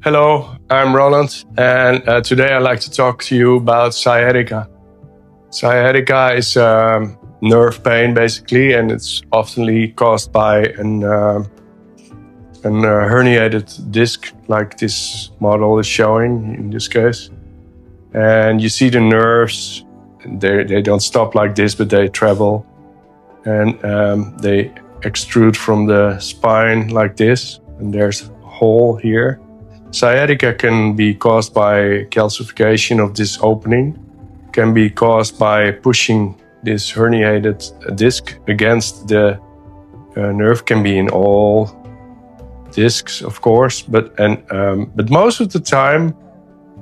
Hello, I'm Roland, and today I'd like to talk to you about sciatica. Sciatica is nerve pain, basically, and it's often caused by an herniated disc, like this model is showing in this case. And you see the nerves, they don't stop like this, but they travel, and they extrude from the spine like this, and there's a hole here. Sciatica can be caused by calcification of this opening, can be caused by pushing this herniated disc against the nerve, can be in all discs, of course, but most of the time,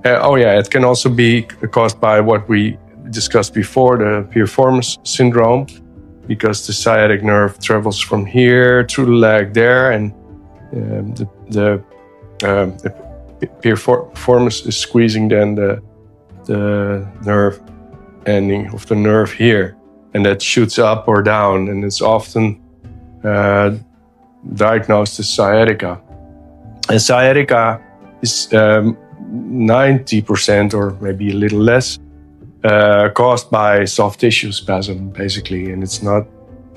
it can also be caused by what we discussed before, the Piriformis syndrome, because the sciatic nerve travels from here through the leg there, and the Piriformis is squeezing then the nerve ending of the nerve here, and that shoots up or down, and it's often diagnosed as sciatica. And sciatica is 90% or maybe a little less caused by soft tissue spasm, basically, and it's not.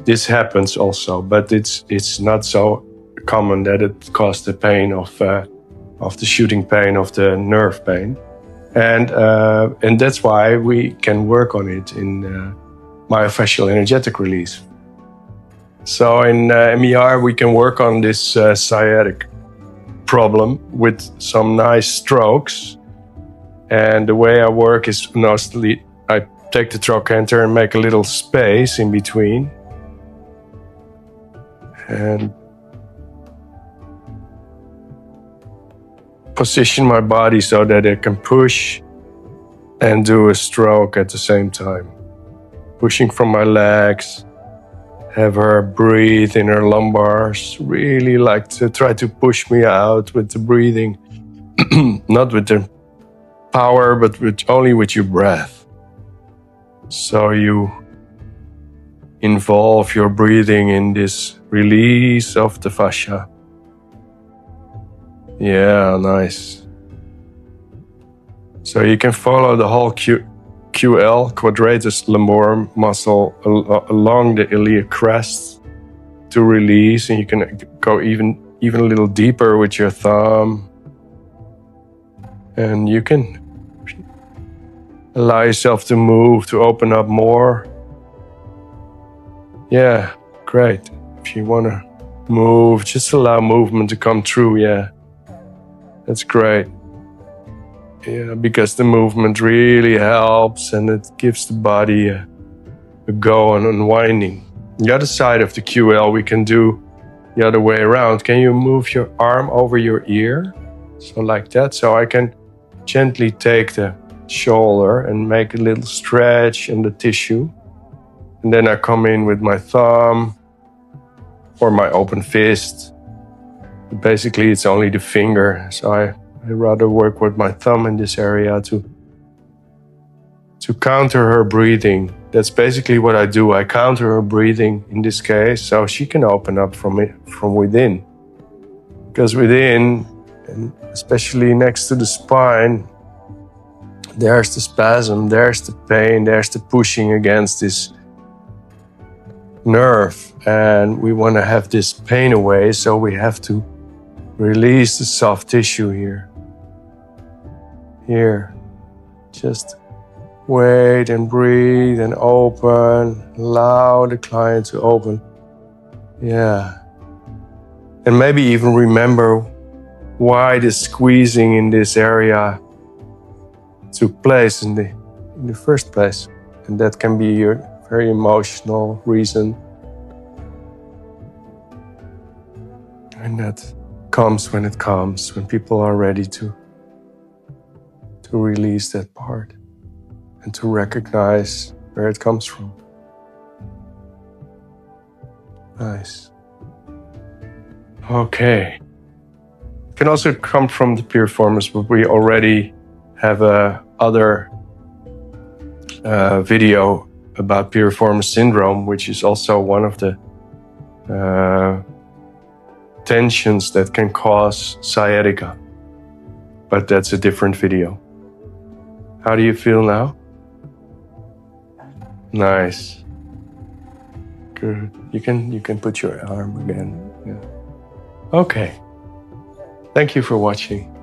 This happens also, but it's not so common that it causes the pain of the shooting pain of the nerve pain, and that's why we can work on it in myofascial energetic release. So in MER we can work on this sciatic problem with some nice strokes, and the way I work is mostly I take the trochanter and make a little space in between, and position my body so that I can push and do a stroke at the same time. Pushing from my legs, have her breathe in her lumbars, really like to try to push me out with the breathing, not with the power, but only with your breath. So you involve your breathing in this release of the fascia. Yeah, nice. So you can follow the whole QL, quadratus lumborum muscle, along the iliac crest to release, and you can go even a little deeper with your thumb. And you can allow yourself to move, to open up more. Yeah, great. If you want to move, just allow movement to come through, yeah. That's great. Yeah, because the movement really helps and it gives the body a go on unwinding. The other side of the QL we can do the other way around. Can you move your arm over your ear? So like that. So I can gently take the shoulder and make a little stretch in the tissue. And then I come in with my thumb or my open fist. Basically, it's only the finger, so I rather work with my thumb in this area to counter her breathing. That's basically what I do. I counter her breathing in this case, so she can open up from within. Because within, and especially next to the spine, there's the spasm, there's the pain, there's the pushing against this nerve, and we want to have this pain away, so we have to release the soft tissue here. Here. Just wait and breathe and open. Allow the client to open. Yeah. And maybe even remember why the squeezing in this area took place in the first place. And that can be a very emotional reason. And that comes when it comes, when people are ready to release that part and to recognize where it comes from. Nice. Okay. It can also come from the Piriformis, but we already have other video about Piriformis syndrome, which is also one of the tensions that can cause sciatica. but that's a different video. How do you feel now? Nice. Good. You can put your arm again. Yeah. Okay. Thank you for watching.